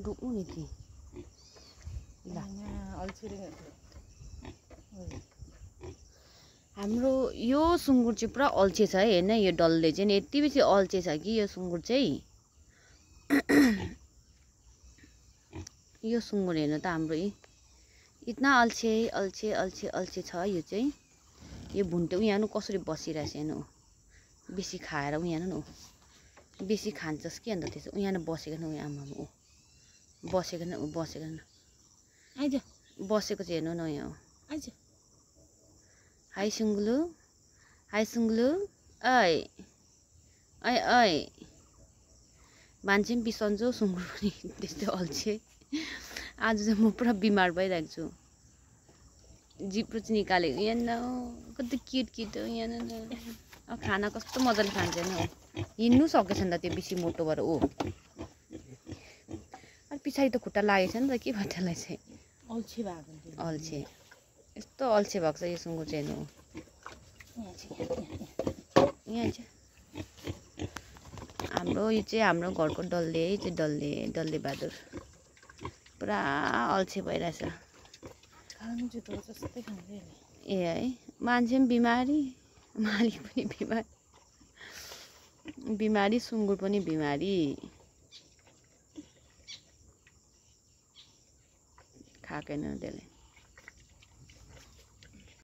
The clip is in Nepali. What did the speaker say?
डुक्नु नि ती हाम्रो यो सुँगुर चाहिँ पुरा अल्छे छ है हैन यो डल्ले चाहिँ यति बेसी अल्छे छ कि यो सुँगुर चाहिँ यो सुँगुर हेर्नु त हाम्रो इतना अल्छे अल्छे अल्छे अल्छे छ यो चाहिँ यो भुन्टे यहाँ कसरी बसिरहेछ हेर्नु बेसी खाएर यहाँ बेसी खान्छस् कि अन्त त्यसो यहाँ बसेको न आमा ऊ बसेको न आइज बसेको चाहिँ हेर्नु न यहाँ आइज हाई सुँगुलु हाई सुँगुलु ऐ ऐ ऐ मान्छे पनि बिसन्चो सुँगुर पनि त्यस्तै अल्छे आज चाहिँ म पुरा बिमार भइरहेको छु जिब्रो चाहिँ निकालेको यहाँ कति क्युट हो यहाँ खाना कस्तो मजाले खान्छ नि हिँड्नु सकेछ नि त त्यो बेसी मोटो भएर ओ अलिक पछाडि त खुट्टा लागेको छ नि त के भयो त्यसलाई चाहिँ अल्छे भएको अल्छे यस्तो अल्छे भएको छ यो सुँगुर चाहिँ हेर्नु यहाँ चाहिँ हाम्रो यो चाहिँ हाम्रो घरको डल्ले चाहिँ डल्ले बहादुर पुरा अल्छे भइरहेछ ए है मान्छे पनि बिमारी मालिक पनि बिमारी सुँगुर पनि बिमारी खाएन त्यसले